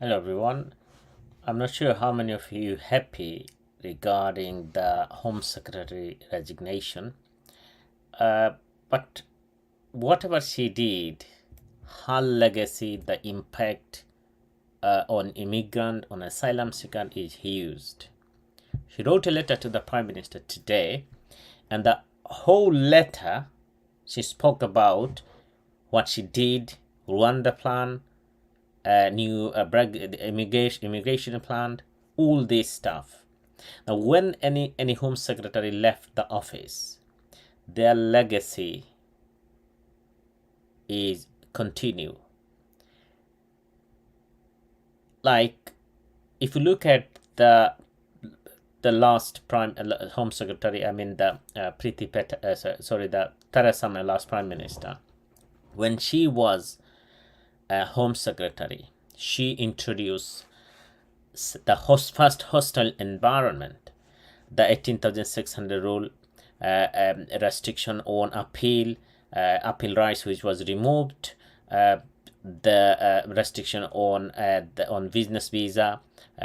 Hello everyone. I'm not sure how many of you happy regarding the Home Secretary resignation, but whatever she did, her legacy, the impact on immigrant, on asylum seeker is huge. She wrote a letter to the Prime Minister today, and the whole letter she spoke about what she did, Rwanda plan, new immigration plan, all this stuff. Now, when any Home Secretary left the office, their legacy is continue. Like, if you look at the last Prime Home Secretary, I mean the Priti Patel, the Theresa May, last Prime Minister, when she was Home Secretary, she introduced the first hostile environment, the 18,600 rule, restriction on appeal rights, which was removed, the restriction on business visa,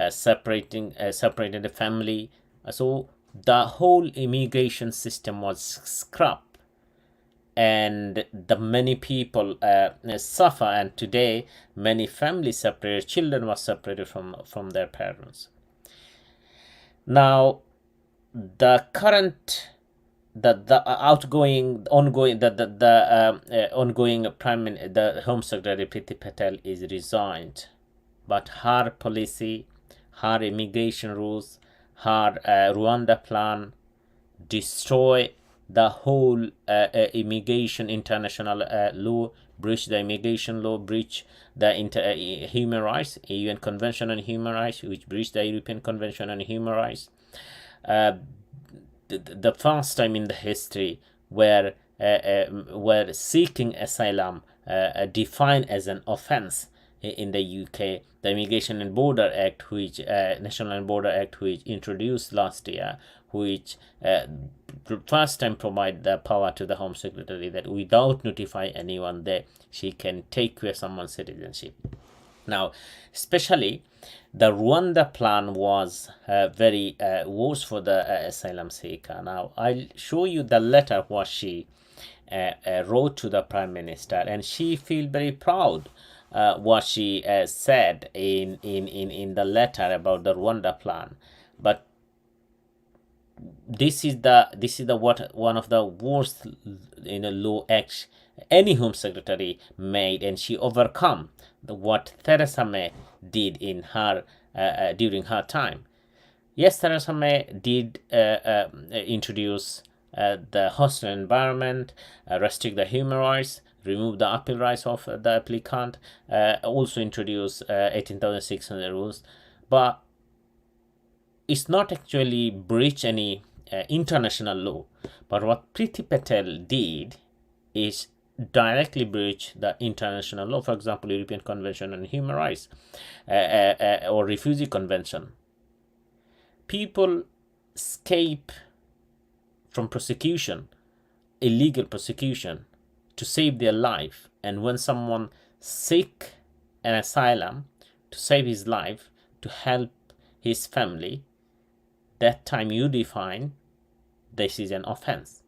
separating the family. So the whole immigration system was scrapped, and the many people suffer, and today many families separated, children were separated from their parents. Now the current the outgoing ongoing the ongoing the Home Secretary Priti Patel is resigned, but her policy, her immigration rules, her Rwanda plan destroy the whole immigration international law, breach the immigration law, breach the human rights, UN Convention on Human Rights, which breach the European Convention on Human Rights. The first time in the history where seeking asylum defined as an offense in the UK, the Immigration and Border Act, which National and Border Act, which introduced last year, which first time provide the power to the Home Secretary that without notify anyone that she can take away someone's citizenship. Now, especially the Rwanda plan was very worse for the asylum seeker. Now, I'll show you the letter what she wrote to the Prime Minister, and she feel very proud what she said in the letter about the Rwanda plan. But this is the what one of the worst law acts any Home Secretary made, and she overcome what Theresa May did in her during her time. Yes, Theresa May did introduce the hostile environment, restrict the human rights, remove the appeal rights of the applicant, also introduce 18,600 rules, but it's not actually breach any international law. But what Priti Patel did is directly breach the international law. For example, European Convention on Human Rights or Refugee Convention. People escape from prosecution, illegal prosecution, to save their life. And when someone seek an asylum to save his life, to help his family, that time you define this is an offense.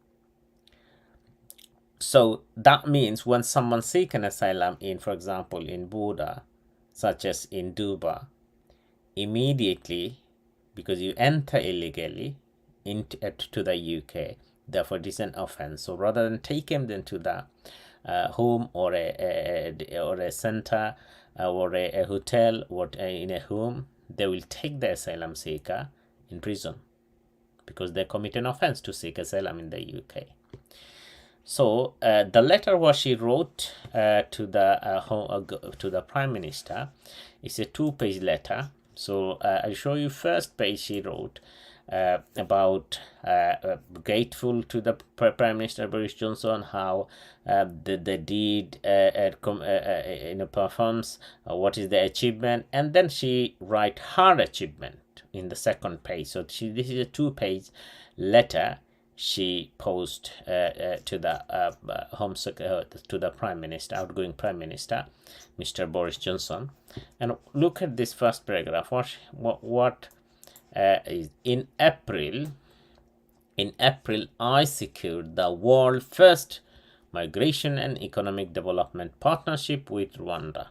So that means when someone seek an asylum in, for example, in border, such as in Dubai, immediately, because you enter illegally to the UK, therefore it is an offense. So rather than take him then to the home or a center or a hotel or in a home, they will take the asylum seeker in prison because they commit an offense to seek asylum in the UK. So the letter what she wrote to the Prime Minister is a 2-page letter. So I'll show you first page she wrote about grateful to the Prime Minister Boris Johnson, how the deed performs, what is the achievement, and then she write her achievement in the second page. So this is a 2-page letter. she posed to the to the prime minister, outgoing prime minister, Mr. Boris Johnson. And look at this first paragraph. What is in April? In April, I secured the world first migration and economic development partnership with Rwanda.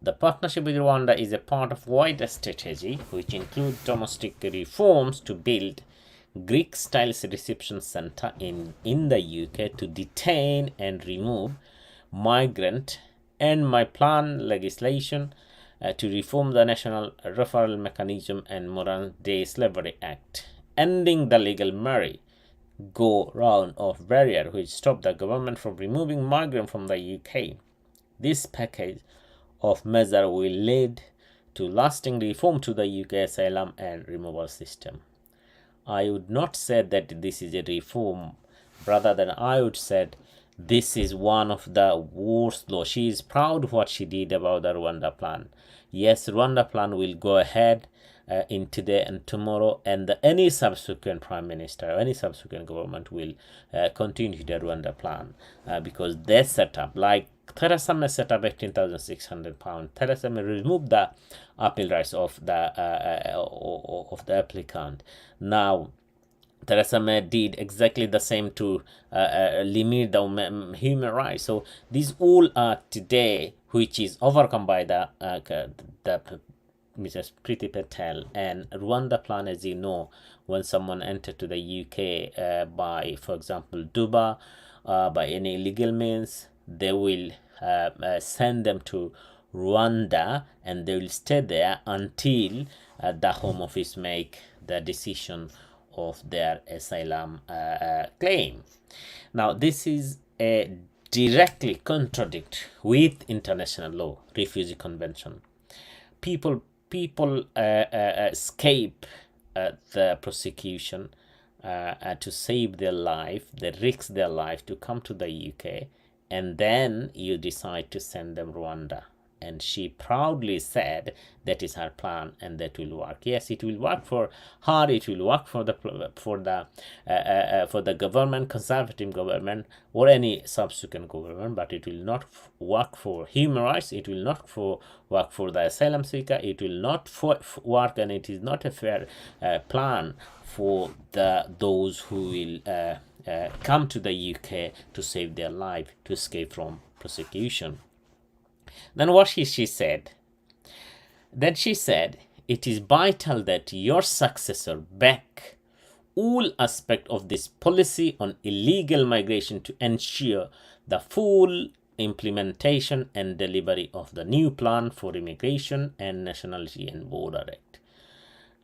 The partnership with Rwanda is a part of wider strategy which includes domestic reforms to build Greek-style reception center in the UK to detain and remove migrant, and my plan legislation to reform the National Referral Mechanism and Modern Day Slavery Act, ending the legal merry-go-round of barrier which stopped the government from removing migrants from the UK. This package of measures will lead to lasting reform to the UK asylum and removal system. I would not say that this is a reform, rather than I would say this is one of the worst laws. She is proud of what she did about the Rwanda plan. Yes, Rwanda plan will go ahead in today and tomorrow, and any subsequent prime minister or any subsequent government will continue the Rwanda plan because they set up, like Theresa May set up £18,600. Theresa May removed the appeal rights of the applicant. Now, Theresa May did exactly the same to limit the human rights. So these all are today, which is overcome by the Mrs. Priti Patel. And Rwanda plan, as you know, when someone entered to the UK by, for example, Dubai, by any illegal means, they will send them to Rwanda, and they will stay there until the Home Office make the decision of their asylum claim. Now, this is a directly contradict with international law, refugee convention. People escape the prosecution to save their life. They risk their life to come to the UK, and then you decide to send them Rwanda. And she proudly said that is her plan and that will work. Yes, it will work for her. It will work for the government, conservative government, or any subsequent government. But it will not work for human rights. It will not work for the asylum seeker. It will not work, and it is not a fair plan for those who will come to the UK to save their life, to escape from persecution. Then what she said? Then she said, it is vital that your successor back all aspects of this policy on illegal migration to ensure the full implementation and delivery of the new plan for immigration and nationality and border act.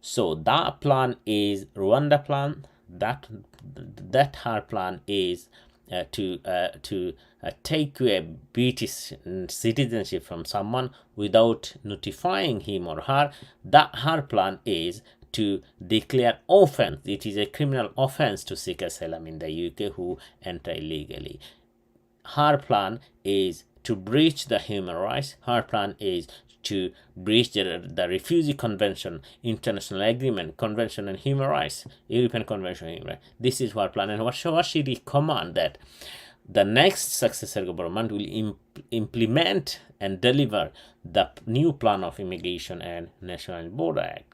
So that plan is Rwanda plan. That her plan is to take away British citizenship from someone without notifying him or her. That her plan is to declare offense. It is a criminal offense to seek asylum in the UK who enter illegally. Her plan is to breach the human rights. Her plan is to breach the Refugee Convention, International Agreement, Convention on Human Rights, European Convention on Human Rights. This is her plan. And what she recommend that the next successor government will implement and deliver the new plan of immigration and national border act.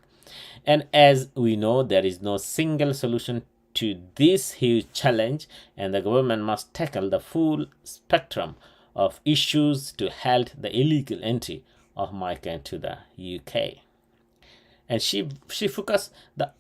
And as we know, there is no single solution to this huge challenge, and the government must tackle the full spectrum of issues to halt the illegal entry of migrants to the UK. And she focused the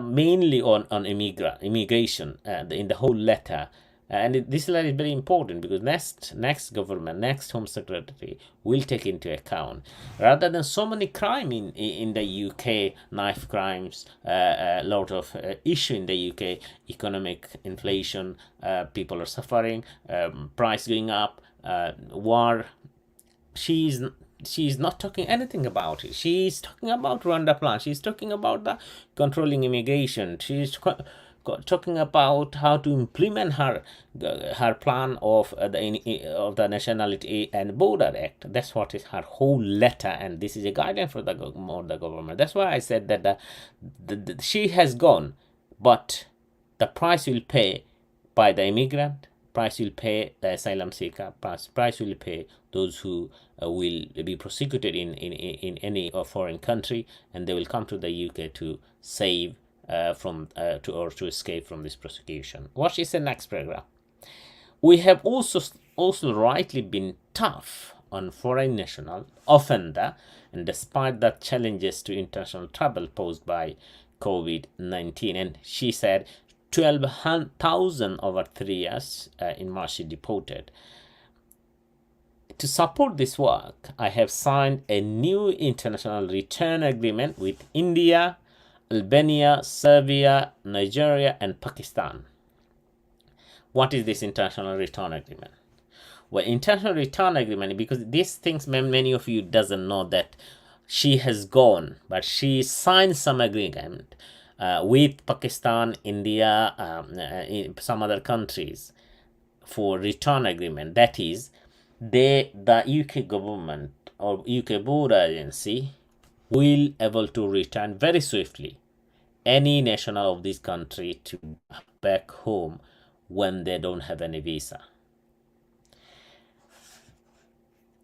mainly on immigration in the whole letter. And this letter is very important because next government, next Home Secretary will take into account, rather than so many crime in the UK, knife crimes, a lot of issue in the UK, economic inflation, people are suffering, price going up, war. She's not talking anything about it. She's talking about Rwanda plan. She's talking about the controlling immigration. She's talking about how to implement her plan of the Nationality and Border Act. That's what is her whole letter, and this is a guideline for the government. That's why I said that she has gone, but the price will pay by the immigrant, price will pay the asylum seeker, price will pay those who will be prosecuted in any foreign country, and they will come to the UK to save to escape from this prosecution. What is the next paragraph? We have also rightly been tough on foreign national offender, and despite the challenges to international travel posed by COVID-19. And she said 12,000 over 3 years in March she deported. To support this work, I have signed a new international return agreement with India, Albania, Serbia, Nigeria, and Pakistan. What is this international return agreement? Well, international return agreement, because these things many of you doesn't know that she has gone, but she signed some agreement with Pakistan, India, some other countries for return agreement. That is, the UK government or UK border agency will able to return very swiftly any national of this country to back home when they don't have any visa.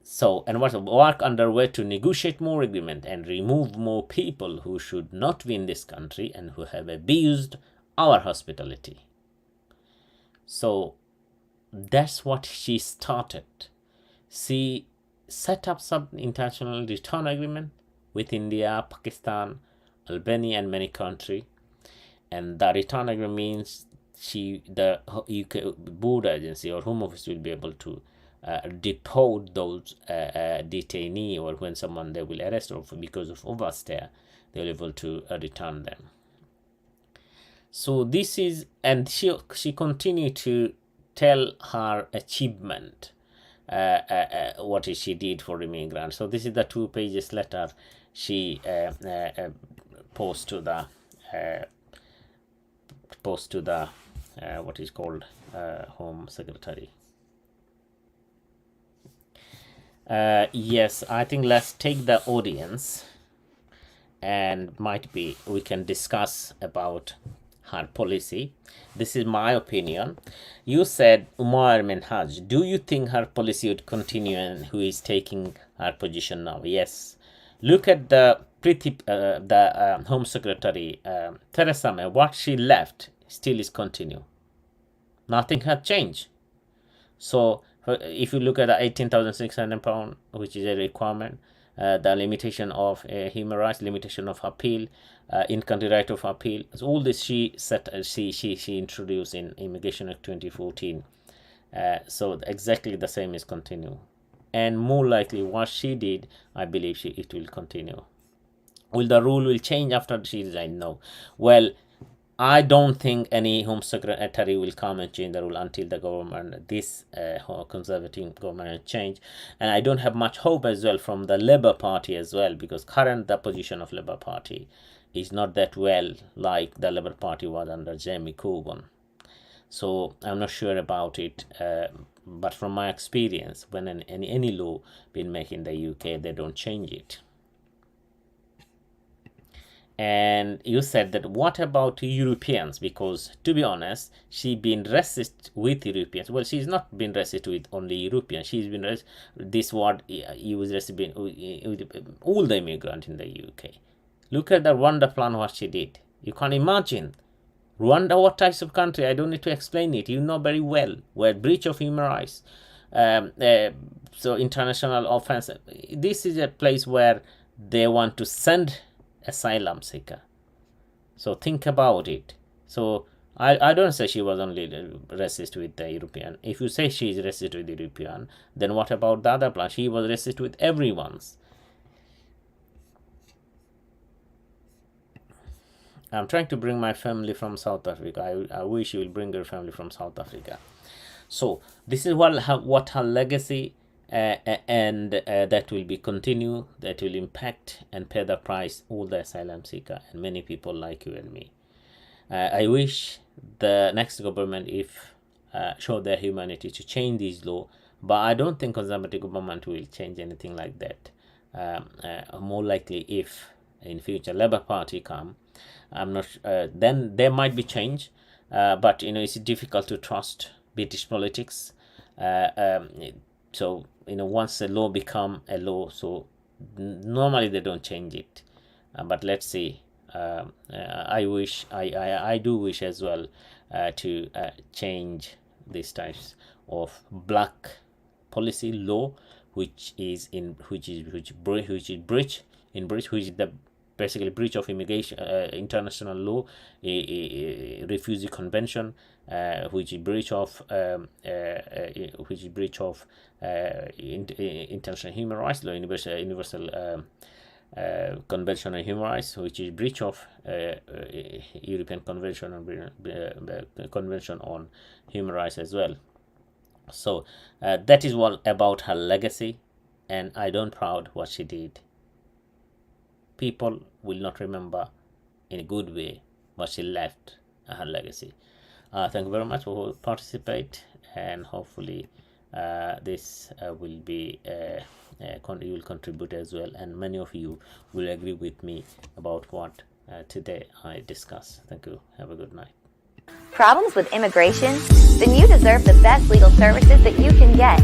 So, and what work underway to negotiate more agreement and remove more people who should not be in this country and who have abused our hospitality. So that's what she started. She set up some international return agreement with India, Pakistan, Albania, and many countries. And the return agreement means the UK border agency or Home Office will be able to deport those detainee, or when someone they will arrest or because of overstay, they will be able to return them. So this is, and she continued to tell her achievement, what she did for immigrants. So this is the 2 pages letter she post to the what is called Home Secretary. Yes, I think let's take the audience, and might be we can discuss about her policy. This is my opinion. You said Umar Minhaj. Do you think her policy would continue, and who is taking her position now? Yes. Look at the Home Secretary Theresa May. What she left still is continue. Nothing had changed. So if you look at the £18,600, which is a requirement, the limitation of human rights, limitation of appeal, in-country right of appeal, so all this she introduced in Immigration Act 2014. So exactly the same is continue, and more likely what she did, I believe it will continue. Will the rule will change after she resigned? No. Well, I don't think any Home Secretary will come and change the rule until the government, this conservative government, change. And I don't have much hope as well from the Labour Party as well, because the position of Labour Party is not that well like the Labour Party was under Jamie Corbyn. So I'm not sure about it. But from my experience, when any law been made in the UK, they don't change it. And you said that what about Europeans? Because to be honest, she been racist with Europeans. Well, she's not been racist with only Europeans. She's been racist. This word was racist with all the immigrants in the UK. Look at the Rwanda plan, what she did. You can't imagine. Rwanda, what types of country? I don't need to explain it. You know very well. Where breach of human rights. So international offense. This is a place where they want to send asylum seeker. So think about it. So I don't say she was only racist with the European. If you say she is racist with the European, then what about the other plan? She was racist with everyone's. I'm trying to bring my family from South Africa. I wish you will bring your family from South Africa. So this is what her legacy, and that will be continue, that will impact and pay the price all the asylum seeker and many people like you and me. I wish the next government, if show their humanity to change these law. But I don't think conservative government will change anything like that. More likely, if in future Labour Party come, I'm not. Then there might be change, but it's difficult to trust British politics. So once a law become a law, so normally they don't change it. But let's see. I do wish as well to change these types of black policy law, which is the basically breach of immigration, international law, refugee convention, which is breach of international human rights law, universal Convention on Human Rights, which is breach of European Convention on Human Rights as well. So that is all about her legacy, and I don't proud what she did. People will not remember in a good way what she left her legacy. Thank you very much for participate, and hopefully this will be you will contribute as well, and many of you will agree with me about what today I discuss. Thank you. Have a good night. Problems with immigration? Then you deserve the best legal services that you can get.